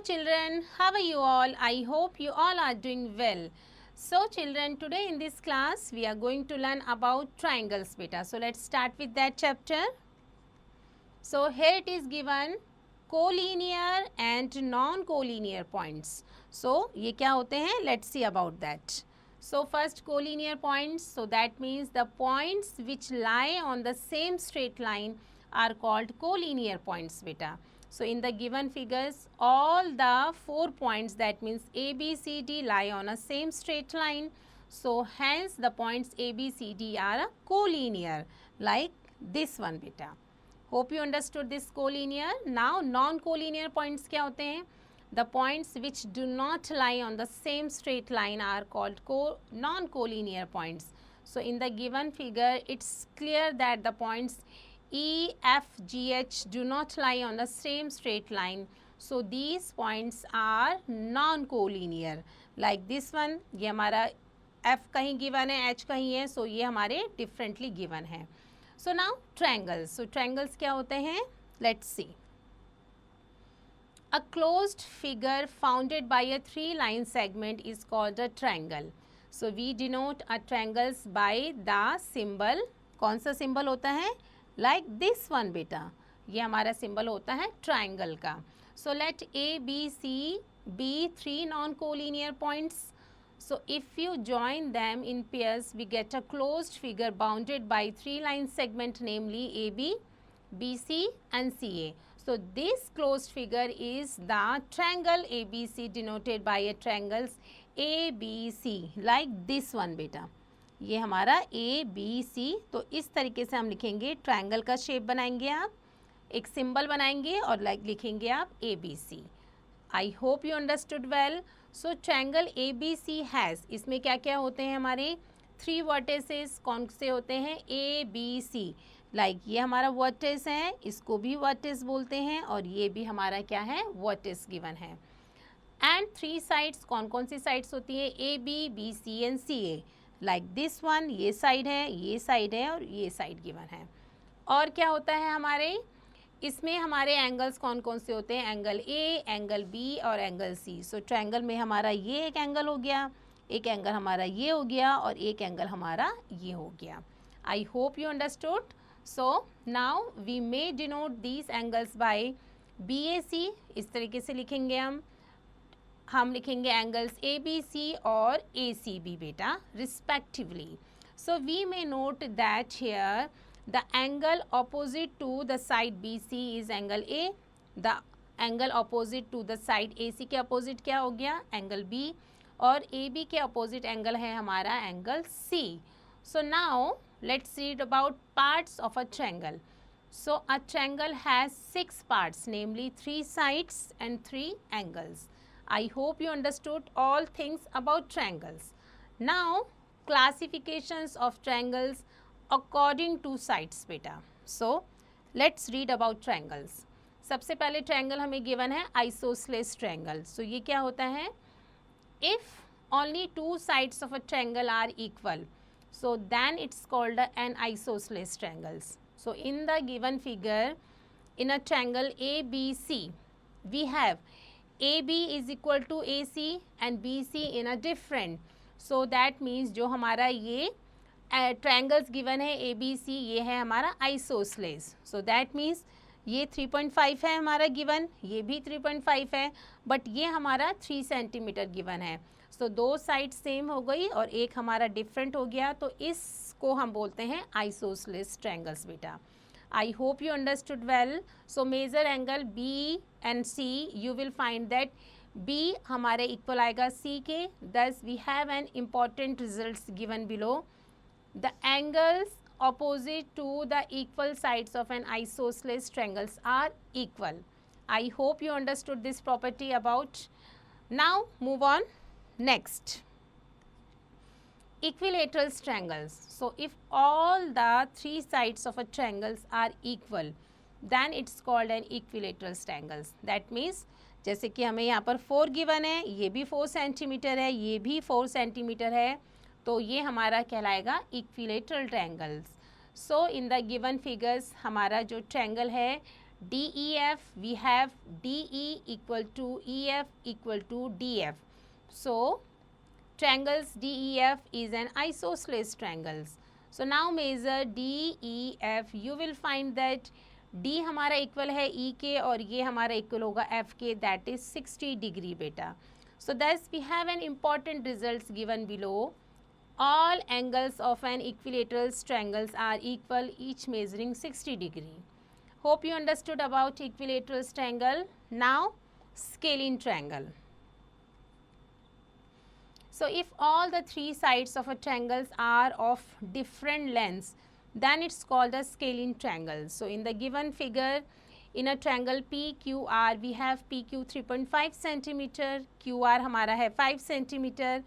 children, how are you all? I hope you all are doing well. So children, today in this class we are going to learn about triangles beta. So let's start with that chapter. So here it is given collinear and non-collinear points. So ये क्या होते हैं? Let's see about that. So first collinear points, so that means the points which lie on the same straight line are called collinear points beta. So in the given figures, all the 4 points, that means A, B, C, D lie on a same straight line. So hence the points A, B, C, D are collinear like this one beta. Hope you understood this collinear. Now non-collinear points क्या होते हैं? The points which do not lie on the same straight line are called non-collinear points. So in the given figure, it's clear that the points E, F, G, H do not lie on the same straight line. So these points are non-collinear. Like this one, ये हमारा F कहीं given है, H कहीं है, so ये हमारे differently given है. So now triangles. So triangles क्या होते हैं? Let's see. A closed figure founded by a 3-line segment is called a triangle. So we denote a triangles by the symbol. कौन सा symbol होता है? Like this one beta. ये हमारा symbol होता है triangle का. So let A, B, C be 3 non-collinear points. So if you join them in pairs, we get a closed figure bounded by 3-line segment, namely AB, BC and CA. So this closed figure is the triangle ABC denoted by a triangles ABC like this one beta. ये हमारा ABC. तो इस तरीके से हम लिखेंगे, triangle का shape बनाएंगे, आप एक सिंबल बनाएंगे और लिखेंगे आप ABC. I hope you understood well. So triangle ABC has, इसमें क्या क्या होते हैं हमारे 3 वर्टिसेस. कौन से होते हैं? ABC. लाइक ये हमारा वर्टिस है, इसको भी वर्टिस बोलते हैं, और ये भी हमारा क्या है? वर्टिस गिवन है. एंड 3 साइड्स, कौन कौन सी साइड्स होती है? AB, BC and CA. Like this one, ये साइड है, ये साइड है और ये साइड गिवन है. और क्या होता है हमारे इसमें? हमारे एंगल्स कौन कौन से होते हैं? एंगल A, एंगल B और एंगल C. सो ट्रायंगल में हमारा ये एक एंगल हो गया, एक एंगल हमारा ये हो गया और एक एंगल हमारा ये हो गया. I hope you understood. So now we may denote these angles by BAC. इस तरीके से लिखेंगे हम लिखेंगे एंगल्स ABC और ACB बेटा respectively. So we may note that here the angle opposite to the side BC is angle A. The angle opposite to the side AC के opposite क्या हो गया? Angle B. और AB के opposite angle है हमारा angle C. So now let's read about parts of a triangle. So a triangle has 6 parts, namely 3 sides and 3 angles. I hope you understood all things about triangles. Now classifications of triangles according to sides बेटा. So let's read about triangles. सबसे पहले triangle हमें given है isosceles triangle. सो ये क्या होता है? If only 2 sides of a triangle are equal, so then it's called an isosceles triangles. So in the given figure, in a triangle ABC, we have AB is equal to AC and BC in a different. So that means जो हमारा ये triangles given है ABC, ये है हमारा isosceles. So that means ये 3.5 है हमारा गिवन, ये भी 3.5 है, बट ये हमारा 3 सेंटीमीटर गिवन है. सो 2 साइड सेम हो गई और एक हमारा डिफरेंट हो गया, तो इसको हम बोलते हैं आइसोसेलेस ट्रायंगल्स बेटा. I hope you understood well. So major angle B and C, you will find that B हमारे इक्वल आएगा C के. Thus we have an important results given below. The angles opposite to the equal sides of an isosceles triangles are equal. I hope you understood this property about. Now move on. Next, equilateral triangles. So if all the 3 sides of a triangles are equal, then it's called an equilateral triangles. That means जैसे कि हमें यहाँ पर 4 given है, ये भी 4 centimetre है, ये भी 4 सेंटीमीटर है, तो ये हमारा कहलाएगा equilateral triangles. So in the given figures हमारा जो ट्रायंगल है DEF, we have DE equal to EF equal to DF. So triangles DEF is an isosceles triangles. So now measure DEF, you will find that D हमारा equal है E के और ये हमारा equal होगा F के, that is 60 degree बेटा. So thus we have an important results given below. All angles of an equilateral triangles are equal, each measuring 60 degree. Hope you understood about equilateral triangle. Now scalene triangle. So if all the three sides of a triangle are of different lengths, then it's called a scalene triangle. So in the given figure, in a triangle PQR, we have PQ 3.5 centimeter, QR हमारा है 5 centimeter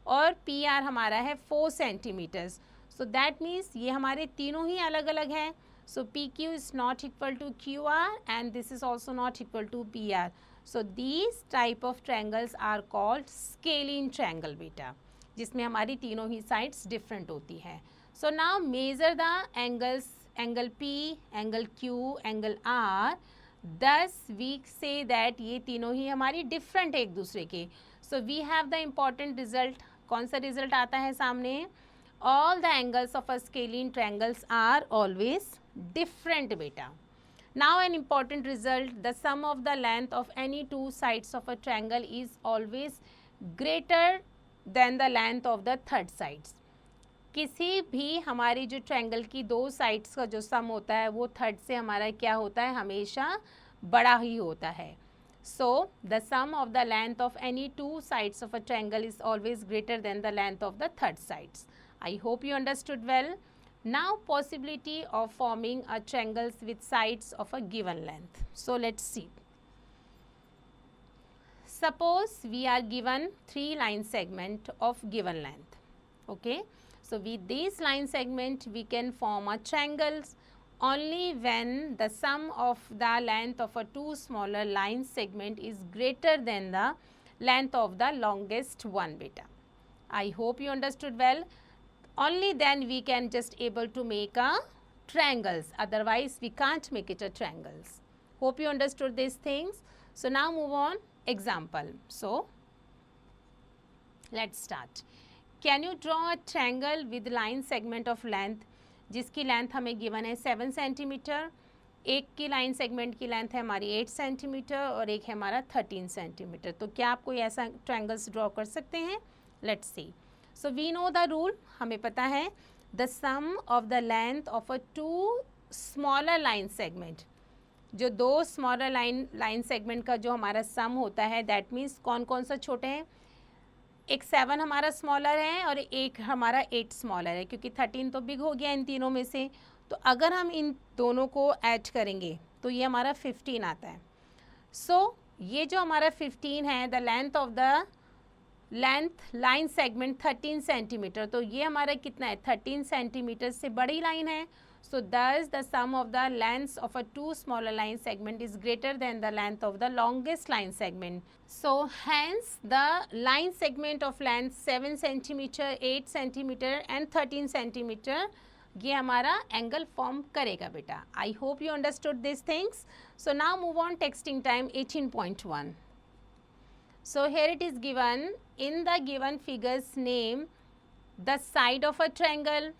और PR हमारा है 4 centimeters. So that means ये हमारे तीनों ही अलग अलग हैं. So PQ is not equal to QR and this is also not equal to PR. So these type of triangles are called scalene triangle बेटा, जिसमें हमारी तीनों ही sides different होती हैं. So now measure the angles, angle P, angle Q, angle R. Thus we say that ये तीनों ही हमारी different है एक दूसरे के. So we have the important result. कौन सा result आता है सामने? All the angles of a scalene triangles are always different बेटा. Now an important result, the sum of the length of any two sides of a triangle is always greater than the length of the third sides. किसी भी हमारी जो triangle की दो sides का जो सम होता है वो थर्ड से हमारा क्या होता है, हमेशा बड़ा ही होता है. So the sum of the length of any two sides of a triangle is always greater than the length of the third sides. I hope you understood well. Now possibility of forming a triangles with sides of a given length. So let's see. Suppose we are given three line segment of given length. Okay. So with these line segment we can form a triangles only when the sum of the length of a two smaller line segment is greater than the length of the longest one beta. I hope you understood well. Only then we can just able to make a triangles, otherwise we can't make it a triangles. Hope you understood these things. So now move on example. So let's start. Can you draw a triangle with line segment of length जिसकी length हमें given है 7 centimetre, एक की line segment की length है हमारी 8 centimetre और एक है हमारा 13 सेंटीमीटर. तो क्या आप कोई ऐसा ट्रायंगल्स ड्रॉ कर सकते हैं? Let's see. So we know the rule, हमें पता है the sum of the length of a two smaller line segment, जो दो स्मॉलर लाइन सेगमेंट का जो हमारा सम होता है दैट मीन्स कौन कौन सा छोटे हैं, एक 7 हमारा स्मॉलर है और एक हमारा 8 स्मॉलर है, क्योंकि 13 तो बिग हो गया इन तीनों में से. तो अगर हम इन दोनों को ऐड करेंगे तो ये हमारा 15 आता है. सो ये जो हमारा 15 है the length of the length line segment 13 centimetre, तो ये हमारा कितना है 13 सेंटीमीटर से बड़ी लाइन है. So thus the sum of the lengths of a two smaller line segment is greater than the length of the longest line segment. So hence the line segment of length 7 centimeter, 8 centimeter and 13 centimeter ये हमारा angle form करेगा बेटा. I hope you understood these things. So now move on texting time 18.1. So here it is given, in the given figures name the side of a triangle,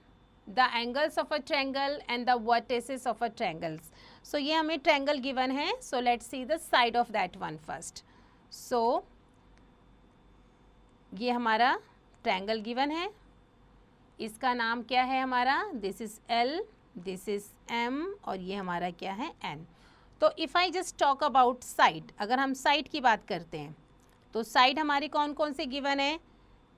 the angles of a triangle and the vertices of a triangles. So ये हमें triangle given है. So let's see the side of that one first. So ये हमारा triangle given है, इसका नाम क्या है हमारा, this is L, this is M और ये हमारा क्या है N. तो if I just talk about side, अगर हम side की बात करते हैं तो side हमारी कौन कौन से given है,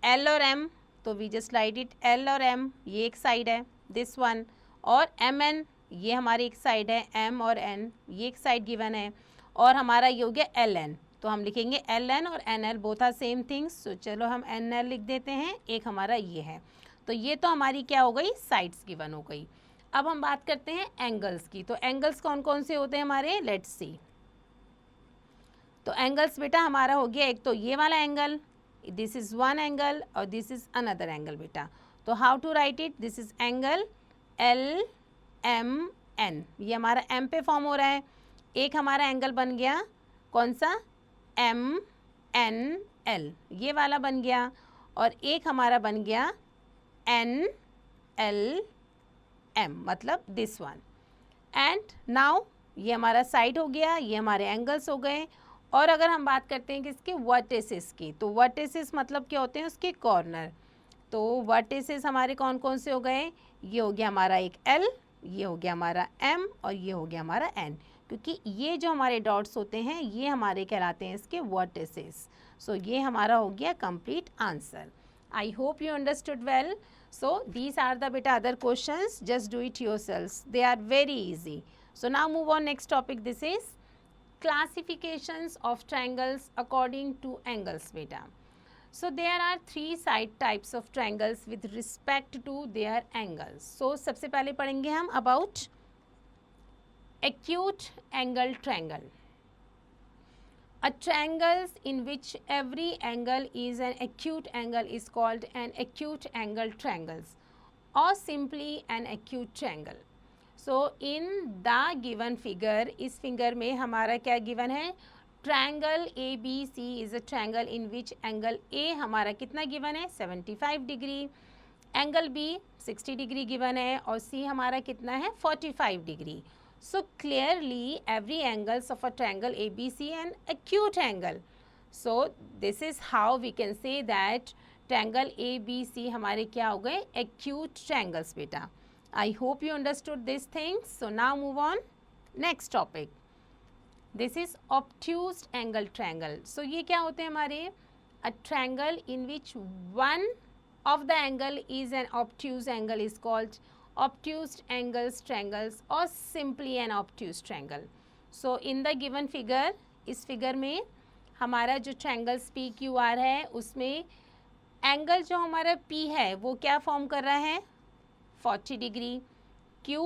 L और M. तो we just write it L और M, ये एक साइड है दिस वन, और MN ये हमारी एक साइड है, M और N ये एक साइड गिवन है, और हमारा ये हो गया LN. तो हम लिखेंगे LN और NL both are same things. तो चलो हम NL लिख देते हैं, एक हमारा ये है. तो ये तो हमारी क्या हो गई, साइड्स गिवन हो गई. अब हम बात करते हैं एंगल्स की. तो एंगल्स कौन कौन से होते हैं हमारे, लेट्स सी. तो एंगल्स बेटा हमारा हो गया एक तो ये वाला angle, this is one angle और दिस इज़ अनदर एंगल बेटा. तो how to write it, this is angle LMN, ये हमारा M पे फॉर्म हो रहा है. एक हमारा एंगल बन गया कौन सा, MNL, ये वाला बन गया, और एक हमारा बन गया NLM, मतलब दिस वन। एंड नाउ ये हमारा साइड हो गया, ये हमारे एंगल्स हो गए। और अगर हम बात करते हैं किसके, वर्टिसेस की, तो वर्टिसेस मतलब क्या होते हैं, उसके कॉर्नर। तो वर्टिसेस हमारे कौन कौन से हो गए, ये हो गया हमारा एक L, ये हो गया हमारा M, और ये हो गया हमारा N, क्योंकि ये जो हमारे डॉट्स होते हैं ये हमारे कहलाते हैं इसके वर्टिसेस। सो ये हमारा हो गया complete answer. I hope you understood well. So these are the बेटा other questions, just do it yourselves, they are very easy. So now move on next topic, this is classifications of triangles according to angles beta. So there are three side types of triangles with respect to their angles. So सबसे पहले पढ़ेंगे हम about acute angle triangle. A triangles in which every angle is an acute angle is called an acute angle triangles or simply an acute triangle. So in the given figure, इस फिगर में हमारा क्या given है, triangle ABC is a triangle in which angle A हमारा कितना given है, 75 degree, angle B 60 degree given है, और C हमारा कितना है, 45 degree. So clearly every angles of a triangle ABC an acute angle. So this is how we can say that triangle ABC हमारे क्या हो गए, एक्यूट ट्रायंगल्स बेटा। I hope you understood these things. So now move on next topic. This is obtuse angle triangle. So ये क्या होते हैं हमारे, a triangle in which one of the angle is an obtuse angle is called obtuse angles triangles or simply an obtuse triangle. So in the given figure, इस फिगर में हमारा जो triangles PQR है उसमें एंगल जो हमारा P है वो क्या फॉर्म कर रहा है, 40 डिग्री, Q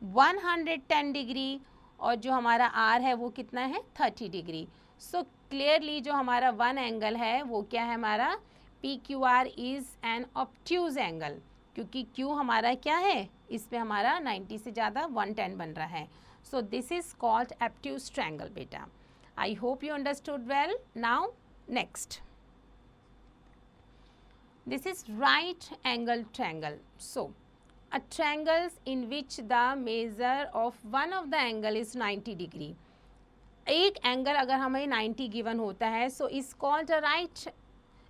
110 डिग्री, और जो हमारा R है वो कितना है, 30 डिग्री। सो क्लियरली जो हमारा वन एंगल है वो क्या है हमारा, PQR is an obtuse angle, क्योंकि Q हमारा क्या है, इस पे हमारा 90 से ज़्यादा 110 बन रहा है। So this is called obtuse triangle बेटा। I hope you understood well. Now next, this is right angle triangle. So a triangles in which the measure of one of the angle is 90 degree. एक angle अगर हमें 90 given होता है, so is called a right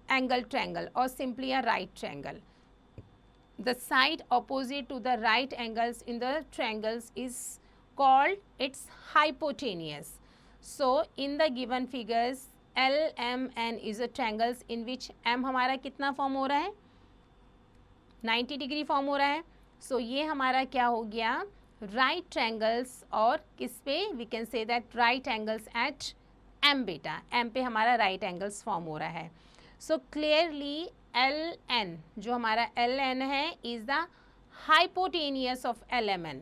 angle triangle और simply a right triangle. The side opposite to the right angles in the triangles is called its hypotenuse. So in the given figures LMN is a triangles in which M हमारा कितना form हो रहा है, 90 degree form हो रहा है। सो ये हमारा क्या हो गया, राइट ट्रायंगल्स, और किस पे, we can say that right angles at M बेटा, M पे हमारा राइट एंगल्स फॉर्म हो रहा है। सो क्लियरली LN जो हमारा LN है is the hypotenuse of LMN।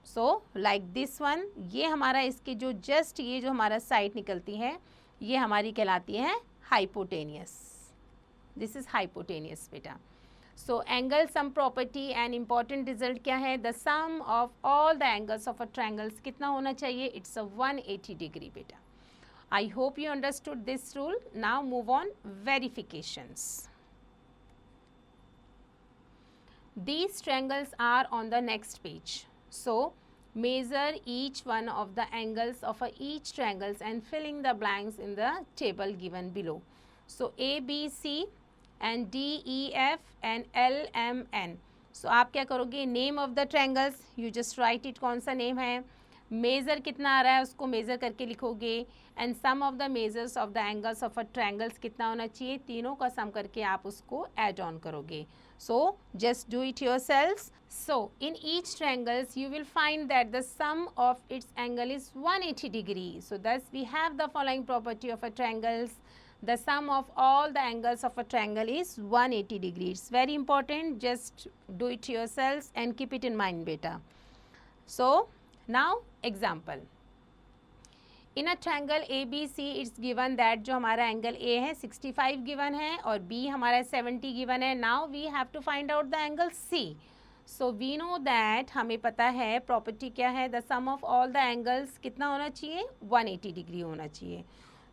So like this one, ये हमारा इसके जो जस्ट ये जो हमारा साइड निकलती है ये हमारी कहलाती है हाइपोटेनियस। दिस इज हाइपोटेनियस बेटा। So angle sum property and important result क्या है, the sum of all the angles of a triangles कितना होना चाहिए, इट्स अ 180 डिग्री बेटा। I hope you understood this rule. Now move on verifications. These triangles are on the next page. So measure each one of the angles of each triangles and filling the blanks in the table given below. So A, B, C and D, E, F and L, M, N. So आप क्या करोगे, name of the triangles you just write it, कौन सा name है, measure कितना आ रहा है उसको मेज़र करके लिखोगे, and sum of the measures of the angles of a triangles कितना होना चाहिए, तीनों का सम करके आप उसको ऐड ऑन करोगे। So just do it yourselves. So in each triangles you will find that the sum of its angle is 180 degree. So thus we have the following property of a triangles. The sum of all the angles of a triangle is 180 degree. It's very important. Just do it yourselves and keep it in mind beta. So now example. In a triangle ABC it's given that जो हमारा angle A है 65 given है और B हमारा 70 given है। Now we have to find out the angle C. So we know that, हमें पता है प्रॉपर्टी क्या है, the sum of all the angles कितना होना चाहिए, 180 डिग्री होना चाहिए.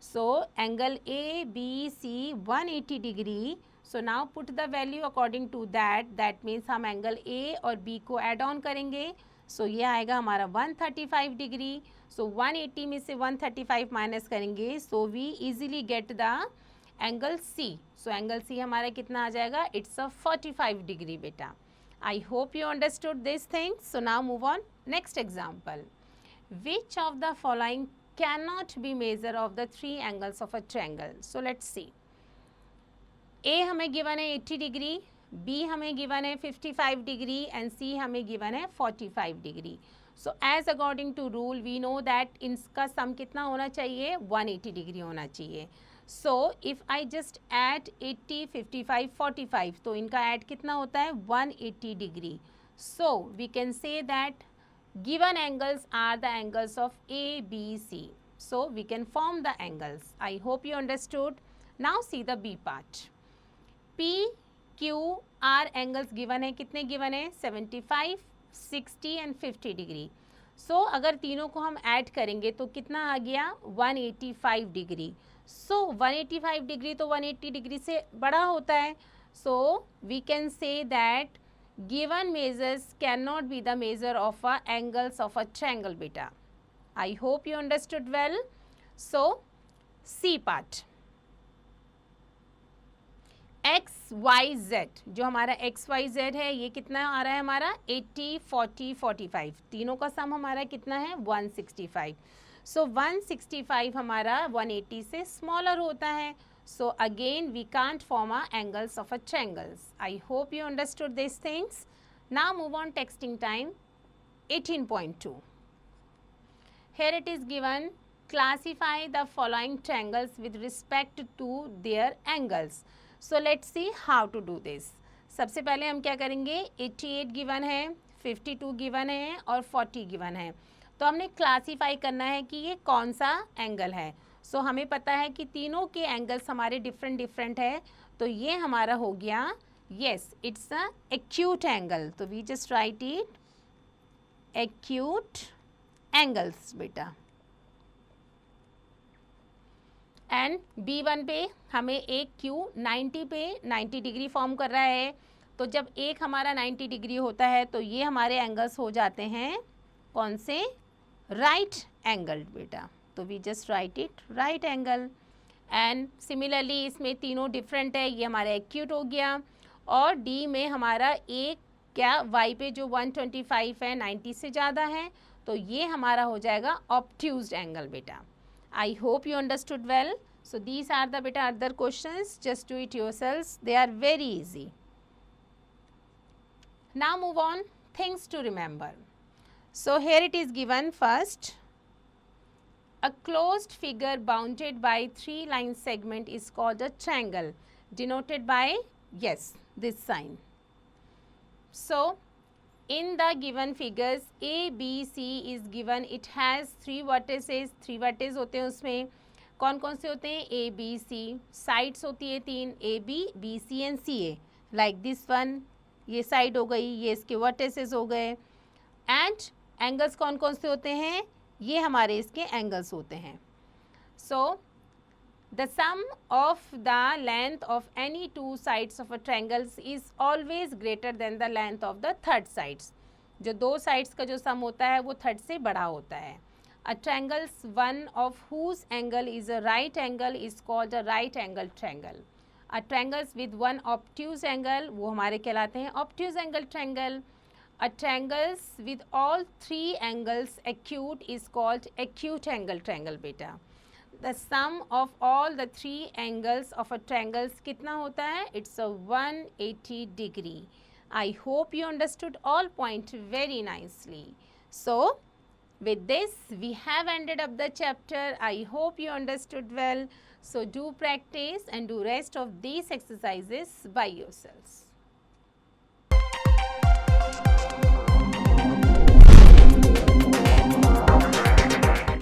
So angle A B C 180 degree. So now put the value according to that means हम एंगल ए और बी को ऐड ऑन करेंगे. सो ये आएगा हमारा 135 डिग्री. सो 180 में से 135 माइनस करेंगे, so we easily get the angle C. So angle C हमारा कितना आ जाएगा, इट्स अ 45 डिग्री बेटा. I hope you understood these things. So now move on. Next example. Which of the following cannot be measure of the three angles of a triangle? So let's see. A हमें given है 80 degree, B हमें given है 55 degree and C हमें given है 45 degree. So as according to rule we know that इनका sum कितना होना चाहिए, 180 डिग्री होना चाहिए. So if I just add 80, 55, 45, तो इनका add कितना होता है, 180 degree. So we can say that given angles are the angles of A, B, C. So we can form the angles. I hope you understood. Now see the B part. P, Q, R angles given है, कितने given है, 75, 60 and 50 degree. So अगर तीनों को हम add करेंगे तो कितना आ गया, 185 डिग्री. सो 185 डिग्री तो 180 डिग्री से बड़ा होता है. So we can say that given measures can not be the measure of a angles of a triangle बेटा. I hope you understood well. So C part, X Y Z, जो हमारा x Y Z है ये कितना आ रहा है हमारा, 80, 40, 45, तीनों का सम हमारा कितना है, 165. सो 165 हमारा 180 से स्मॉलर होता है. So again we can't form a angles of a triangles. I hope you understood this things. Now move on texting time 18.2. Here it is given, classify the following triangles with respect to their angles. So let's see how to do this. सबसे पहले हम क्या करेंगे, 88 given है, 52 given है और 40 given है. तो हमने क्लासीफाई करना है कि ये कौन सा एंगल है. सो हमें पता है कि तीनों के एंगल्स हमारे डिफरेंट है. तो ये हमारा हो गया, yes it's a acute angle. तो we just write it acute angles बेटा. एंड B1 पे हमें एक क्यू 90 पे 90 डिग्री फॉर्म कर रहा है. तो जब एक हमारा 90 डिग्री होता है तो ये हमारे एंगल्स हो जाते हैं कौन से, राइट एंगल बेटा. तो we just write it right angle. And similarly इसमें तीनों डिफरेंट है, ये हमारा एक्यूट हो गया. और डी में हमारा एक क्या, वाई पे जो 125 है 90 से ज़्यादा है, तो ये हमारा हो जाएगा ऑब्ट्यूज एंगल बेटा. I hope you understood well. So these are the बेटा other questions, just do it yourselves, they are very easy. Now move on, things to remember. So here it is given first, a closed figure bounded by three line segment is called a triangle, denoted by, yes, this sign. So in the given figures A, B, C is given, it has three vertices, three vertices होते हैं उसमें. कौन कौन से होते हैं, A, B, C. Sides होती है तीन, A, B, B, C and C A. Like this one, ये साइड हो गई, ये इसके vertices हो गए. एंड एंगल्स कौन कौन से होते हैं, ये हमारे इसके एंगल्स होते हैं. So the sum of the length of any two sides of a triangles is always greater than the length of the third sides. जो दो साइड्स का जो सम होता है वो थर्ड से बड़ा होता है. A triangles one of whose angle is a right angle is called a right angle triangle. A triangles with one obtuse angle वो हमारे कहलाते हैं obtuse angle triangle. A triangles with all three angles acute is called acute angle triangle beta. The sum of all the three angles of a triangles कितना होता है, it's a 180 degree. I hope you understood all point very nicely. So with this we have ended up the chapter. I hope you understood well. So do practice and do rest of these exercises by yourselves.